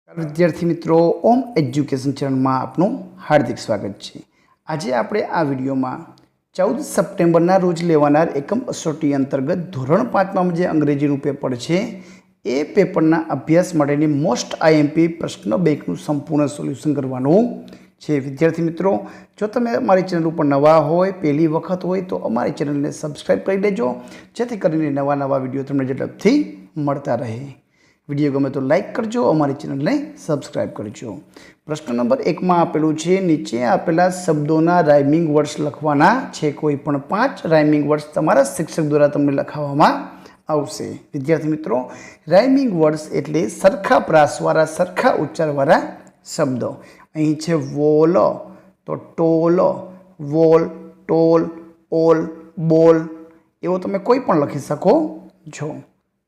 विद्यार्थी मित्रों ओम education channel में आपनु हार्दिक स्वागत है। आज आप आ विडियो में 14 सप्टेम्बर रोज लेवानार एकम कसोटी अंतर्गत धोरण 5 में जे अंग्रेजी पेपर है ए पेपर अभ्यास माटेनी मोस्ट आईएमपी प्रश्न बैंक संपूर्ण सोल्यूशन करवानुं छे। विद्यार्थी मित्रों जो तमे अमारी चेनल पर नवा होय पहली वखत होय तो अमारी चेनल ने सब्सक्राइब कर देजो जेथी करीने नवा नवा विडियो तमने झड़पथी मळता रहे। विडियो गमे तो लाइक करजो, अमारी चेनल ने सब्सक्राइब करजो। प्रश्न नंबर 1 में आपेलू है नीचे आपेला शब्दों राइमिंग वर्ड्स लखवाना छे। कोईपण 5 राइमिंग वर्ड्स तमारा शिक्षक द्वारा तमने लखावामां आवशे। विद्यार्थी मित्रों राइमिंग वर्ड्स एटले सरखा प्रासवाळा सरखा उच्चारवाळा शब्द। अहीं छे वोल तो टोल, वोल, टोल, ओल, बोल एवो तमे कोई पण लखी शको छो।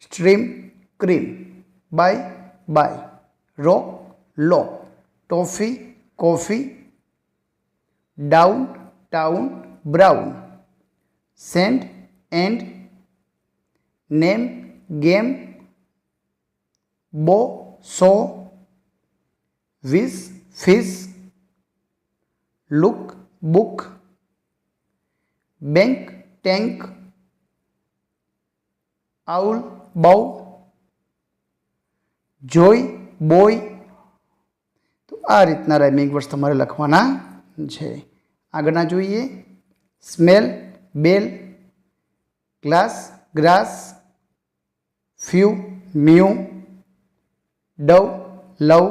Stream, cream, bye, bye, rock, low, toffee, coffee, down, town, brown, send, end, name, game, bow, so, wish, fish, look, book, bank, tank, owl, bow, joy, boy. तो आ रीतना राइमिंग वर्ड्स तमारे लखवाना छे। आगळना जोईए smell, bell, glass, grass, few, mew, dove, love,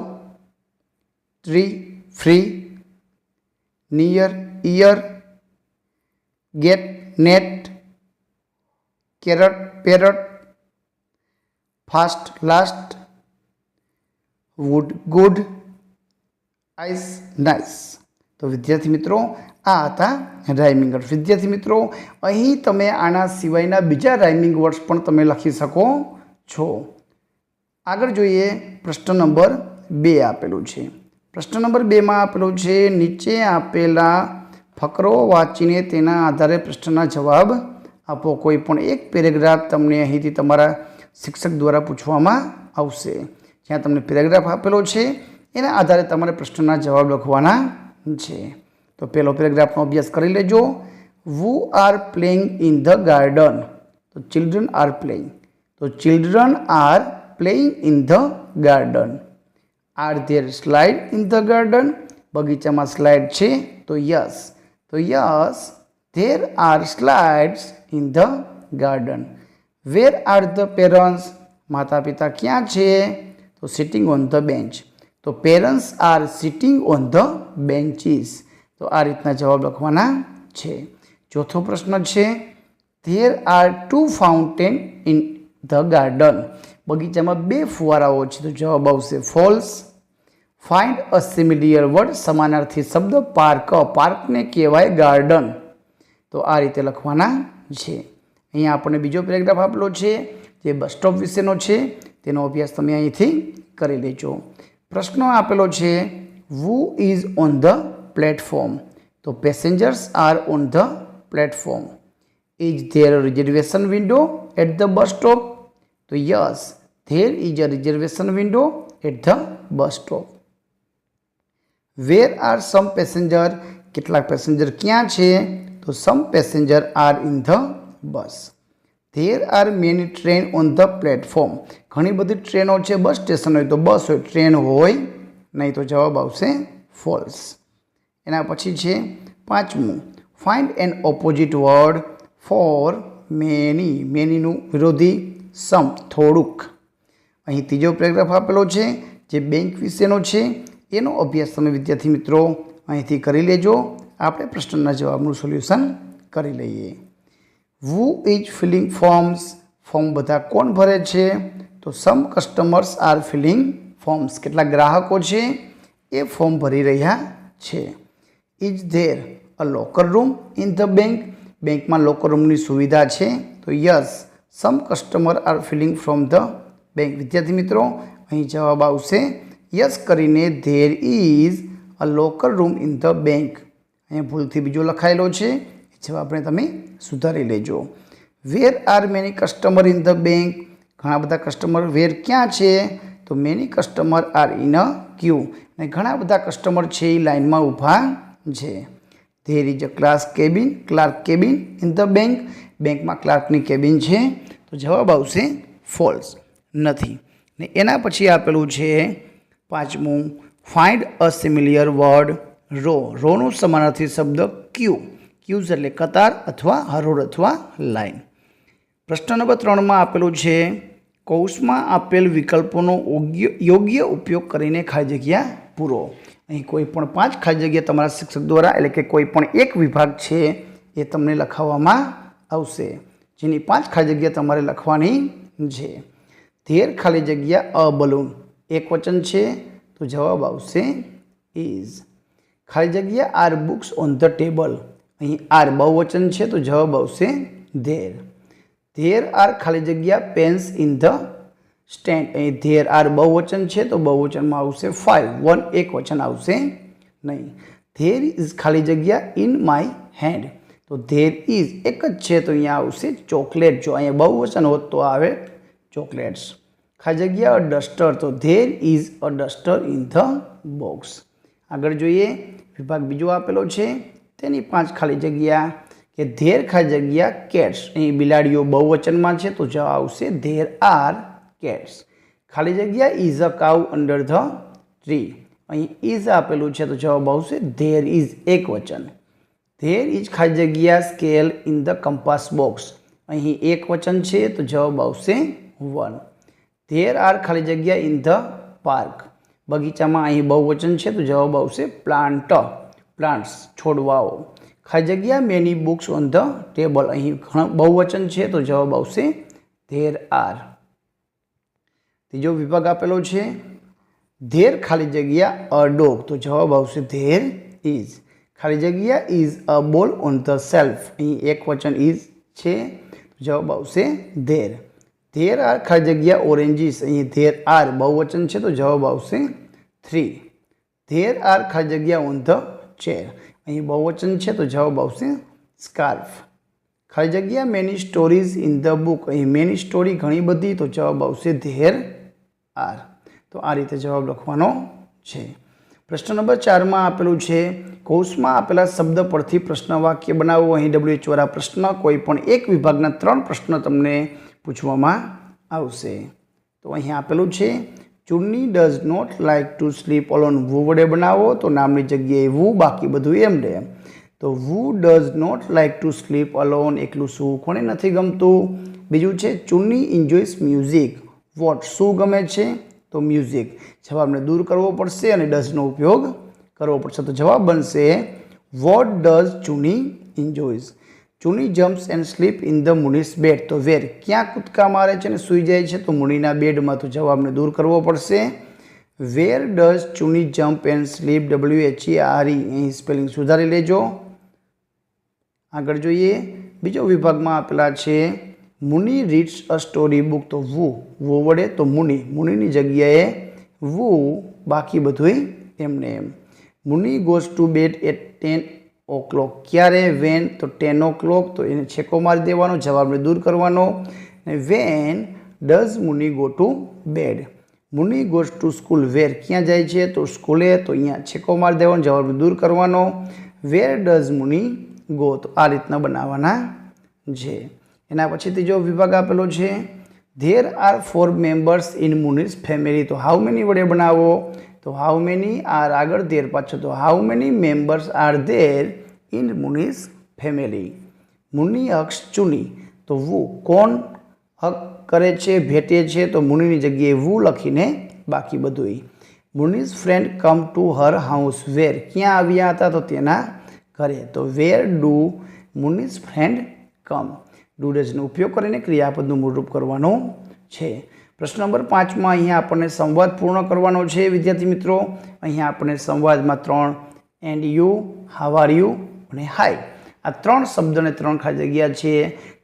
tree, free, near, ear, get, net, carrot, parrot, fast, last, wood, good, ice, nice. तो विद्यार्थी मित्रों आ था राइमिंग वर्ड्स। विद्यार्थी मित्रों अहीं तमे आना सिवायना बीजा राइमिंग वर्ड्स पण तमे लखी शको छो। आगळ जोईए प्रश्न नंबर 2 आपेलू छे। प्रश्न नंबर 2 में आपेलू छे नीचे आपेला फकरो वाँचीने तेना आधारे प्रश्नना जवाब आपो। कोईपण एक पेरेग्राफ तमने अहींथी तमारा शिक्षक द्वारा पूछवामां आवशे। ज्यां तमने पेरेग्राफ आपेलो छे एना आधारे तमारे प्रश्नना जवाब लखवाना छे। तो पहलो पेरेग्राफनो अभ्यास करी लेजो। वू are playing in the garden. तो चिल्ड्रन आर प्लेइंग। तो children are playing in the garden. Are there slide in the garden. बगीचा में स्लाइड छे तो यस। तो yes there are slides in the garden. Where are the parents. माता पिता क्या छे तो सिटिंग ऑन द बेंच। तो parents are sitting on the benches. तो आ रीतना जवाब लखवाना छे। चौथो प्रश्न छे there are 2 fountain in the garden. बगीचा में 2 फुवाराओ छे। तो जवाब आवशे false. Find a similar word. समानार्थी शब्द पार्क। पार्क ने कहेवाय गार्डन। तो आ रीते लखवाना छे। अहींया आपणे बीजो पेरेग्राफ आपेलो छे जे बस स्टॉप विशेनो छे तेनो अभ्यास तमे अहींथी करी लेजो। प्रश्न आपेलो छे who is on the platform. तो passengers are on the platform. Is there a reservation window at the bus stop. तो yes there is a reservation window at the bus stop. Where are some passenger. केटलाक passenger क्या छे तो some passenger are in the bus. There are many train on the platform. घणी बधी ट्रेनों छे। Bus station होय तो बस होय, ट्रेन होय नहीं। तो जवाब आवशे फॉल्स। एना पछी छे 5मु find an opposite word for many. Many नु विरोधी सम थोड़ुक। अहीं तीजो पेरेग्राफ आपेलो छे जे बैंक विशेनो छे एनो अभ्यास तमे विद्यार्थी मित्रों अहींथी करी लेजो। आपणे प्रश्नना जवाबनुं सोल्यूशन करी लईए। Who is filling forms. Form बधा कोण भरे छे तो some customers are filling forms. केटला ग्राहको छे ए फॉर्म भरी रह्या छे। Is there a locker room in the bank. Bank में लॉकर रूम की सुविधा छे तो yes some customer are filling from the bank. विद्यार्थी मित्रों अहीं जवाब आवशे यस करीने there is a locker room in the bank. अहीं भूलथी बीजो लखायेलो छे जवाब आपणे तमे सुधारी लेजो। Where are many customer in the bank. घणा बधा कस्टमर वेर क्या छे તો many customer are in a queue, ને ઘણા બધા કસ્ટમર છે એ લાઇનમાં ઊભા છે. There is a clerk cabin in the bank, બેંકમાં ક્લાર્કની કેબિન છે, તો જવાબ આવશે ફોલ્સ, નથી. ને એના પછી આપેલું છે પાંચમું, ફાઇન્ડ અ સિમિલિયર વર્ડ રોનું સમાનાર્થી શબ્દ ક્યુઝ એટલે કતાર અથવા હરોળ અથવા લાઇન. પ્રશ્ન નંબર 3માં આપેલું છે કૌંસમાં આપેલ વિકલ્પોનો યોગ્ય ઉપયોગ કરીને ખાલી જગ્યા પૂરો. અહીં કોઈ પણ 5 ખાલી જગ્યા તમારા શિક્ષક દ્વારા એટલે કે કોઈ પણ એક વિભાગ છે એ તમને લખાવવામાં આવશે, જેની 5 ખાલી જગ્યા તમારે લખવાની છે. ધેર ખાલી જગ્યા અ બલૂન એક વચન છે, તો જવાબ આવશે ઇઝ. ખાલી જગ્યા are books on the table, અહીં આર બહુવચન છે, તો જવાબ આવશે ધેર. ધેર આર ખાલી જગ્યા પેન્સ ઇન ધ સ્ટેન્ડ, અહીં ધેર આર બહુવચન છે, તો બહુવચનમાં આવશે 5, 1 એક વચન આવશે નહીં. ધેર ઇઝ ખાલી જગ્યા ઇન માય હેન્ડ, તો ધેર ઇઝ એક જ છે, તો અહીંયા આવશે ચોકલેટ. જો અહીંયા બહુવચન હોત તો આવે ચોકલેટ્સ. ખાલી જગ્યા અ ડસ્ટર, તો there is a duster in the box. આગળ જોઈએ, વિભાગ બીજો આપેલો છે તેની 5 ખાલી જગ્યા કે ધેર ખાલી જગ્યા કેટ્સ, અહીં બિલાડીઓ બહુવચનમાં છે, તો જવાબ આવશે ધેર આર કેટ્સ. ખાલી જગ્યા is a cow under the tree, અહીં ઇઝ આપેલું છે, તો જવાબ આવશે ધેર ઇઝ એક વચન. ધેર ઇઝ ખાલી જગ્યા scale in the compass box, અહીં એક વચન છે, તો જવાબ આવશે 1. ધેર આર ખાલી જગ્યા ઇન ધ પાર્ક, બગીચામાં અહીં બહુવચન છે, તો જવાબ આવશે પ્લાન્ટ્સ છોડવાઓ. ખાલી જગ્યા many books on the table, અહીં બહુવચન છે, તો જવાબ આવશે ધેર આર. ત્રીજો વિભાગ આપેલો છે ધેર ખાલી જગ્યા અ ડોગ, તો જવાબ આવશે ધેર ઇઝ. ખાલી જગ્યા ઇઝ અ બોલ ઓન ધ સેલ્ફ, અહીં એક વચન ઇઝ છે, તો જવાબ આવશે ધેર. ધેર આર ખાલી જગ્યા ઓરેન્જીસ, અહીં ધેર આર બહુવચન છે, તો જવાબ આવશે 3. ધેર આર ખાલી જગ્યા ઓન ધ ચેર, અહીં બહુવચન છે, તો જવાબ આવશે સ્કાર્ફ. ખાલી જગ્યા many stories in the book, અહીં મેની સ્ટોરી ઘણી બધી, તો જવાબ આવશે ધેર આર. તો આ રીતે જવાબ લખવાનો છે. પ્રશ્ન નંબર 4માં આપેલું છે કૌંસમાં આપેલા શબ્દ પરથી પ્રશ્ન વાક્ય બનાવો. અહીં WH વાળા પ્રશ્ન, કોઈ પણ એક વિભાગના 3 પ્રશ્ન તમને પૂછવામાં આવશે. તો અહીં આપેલું છે Chunni does not like to sleep alone, who વડે બનાવો, તો નામની જગ્યાએ વુ, બાકી બધું એમ રે. તો who does not like to sleep alone, એકલું શું કોને નથી ગમતું. બીજું છે ચુન્ની એન્જોયસ મ્યુઝિક, વોટ શું ગમે છે, તો મ્યુઝિક. જવાબને દૂર કરવો પડશે અને ડઝનો ઉપયોગ કરવો પડશે, તો જવાબ બનશે what does Chunni enjoys. Chunni jumps and sleep in the Muni's bed, તો વેર ક્યાં કૂદકા મારે છે અને સૂઈ જાય છે, તો મુનીના બેડમાં, તો જવાબને દૂર કરવો પડશે. Where does Chunni jump and sleep, WHERE, અહીં સ્પેલિંગ સુધારી લેજો. આગળ જોઈએ, બીજો વિભાગમાં આપેલા છે Muni reads a story book, તો વુ વડે, તો મુનીની જગ્યાએ વુ, બાકી બધું એમને એમ. Muni goes to bed at 10 o'clock, ક્યારે, વેન, તો 10 o'clock, તો એને છેકો મારી દેવાનો, જવાબને દૂર કરવાનો. When does Muni go to bed. Muni goes to school, where ક્યાં જાય છે, તો સ્કૂલે, તો અહીંયા છેકો મારી દેવાનો, જવાબને દૂર કરવાનો. વેર ડઝ મુની ગો, તો આ રીતના બનાવવાના છે. એના પછી ત્રીજો વિભાગ આપેલો છે there are 4 members in Muni's family, તો હાઉ મેની વડે બનાવો, તો હાઉ મેની આર આગળ ધેર પાછળ, તો how many members are there in Muni's family. Muni hugs Chunni, તો વુ કોણ હક કરે છે, ભેટે છે, તો મુનીની જગ્યાએ વુ લખીને બાકી બધું. Muni's friend come to her house, where ક્યાં આવ્યા હતા, તો તેના ઘરે, તો where do Muni's friend come. Do ડઝનો ઉપયોગ કરીને ક્રિયાપદનું મૂળરૂપ કરવાનું છે. પ્રશ્ન નંબર 5માં અહીંયા આપણને સંવાદ પૂર્ણ કરવાનો છે. વિદ્યાર્થી મિત્રો, અહીંયા આપણને સંવાદમાં 3 and you, how are you અને હાય, આ 3 શબ્દ અને 3 ખાલી જગ્યા છે.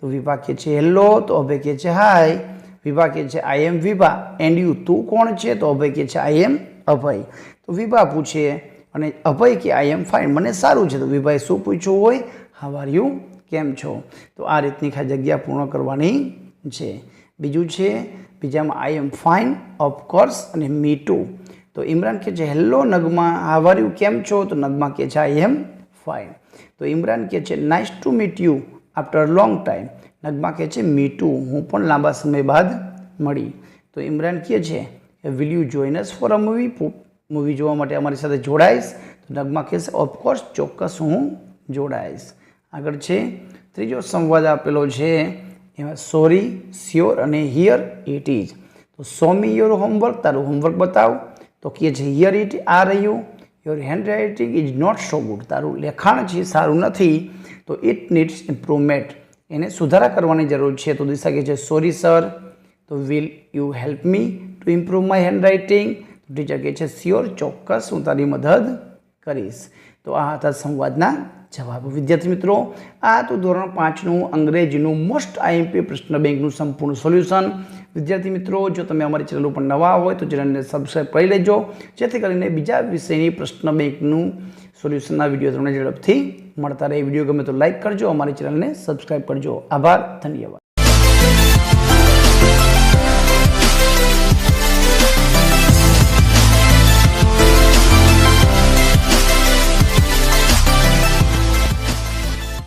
તો વિભા કહે છે હેલો, તો અભય કહે છે હાય. વિભા કહે છે આઈ એમ વિભા, એન્ડ યુ તું કોણ છે, તો અભય કહે છે આઈ એમ અભય. તો વિભા પૂછે અને અભય કે આઈ એમ ફાઇન, મને સારું છે. તો વિભાએ શું પૂછ્યું હોય, હાવ આર યુ, કેમ છો. તો આ રીતની ખાલી જગ્યા પૂર્ણ કરવાની છે. બીજું છે બીજામાં આઈ એમ ફાઇન, ઓફકોર્સ અને મી ટુ. તો ઇમરાન કહે છે hello Nagma, how are you, કેમ છો? તો નગમા કહે છે આઈ એમ ફાઇન. તો ઇમરાન કહે છે nice to meet you after long time. Nagma કહે છે મી ટુ, હું પણ લાંબા સમય બાદ મળી. તો ઇમરાન કહે છે will you join us for a movie, movie જોવા માટે અમારી સાથે જોડાઈશ? તો નગમા કહે છે ઓફકોર્સ, ચોક્કસ હું જોડાઈશ. આગળ છે ત્રીજો સંવાદ આપેલો છે, એમાં સોરી, સ્યોર અને હિયર ઇટ ઇઝ. તો સો મી યોર હોમવર્ક, તારું હોમવર્ક બતાવ. તો કહે છે હિયર ઇટ આ રહ્યું. Your handwriting is not so good, તારું લેખાણ છે સારું નથી. તો ઇટ નીડ્સ ઇમ્પ્રુવમેન્ટ, એને સુધારા કરવાની જરૂર છે. તો દિશા કહે છે સોરી સર. તો will you help me to improve my hand writing? તો ટીચર કહે છે સ્યોર, ચોક્કસ હું તારી મદદ કરીશ. તો આ હતા સંવાદના જવાબ. વિદ્યાર્થી મિત્રો, આ તો ધોરણ 5નું અંગ્રેજીનું મોસ્ટ આઈએમપી પ્રશ્ન બેંકનું સંપૂર્ણ સોલ્યુશન. વિદ્યાર્થી મિત્રો, જો તમે અમારી ચેનલ ઉપર નવા હોય તો ચેનલને સબસ્ક્રાઈબ કરી લેજો, જેથી કરીને બીજા વિષયની પ્રશ્ન બેંકનું સોલ્યુશનના વિડીયો તમને ઝડપથી મળતા રહે. વિડીયો ગમે તો લાઇક કરજો, અમારી ચેનલને સબસ્ક્રાઈબ કરજો. આભાર, ધન્યવાદ.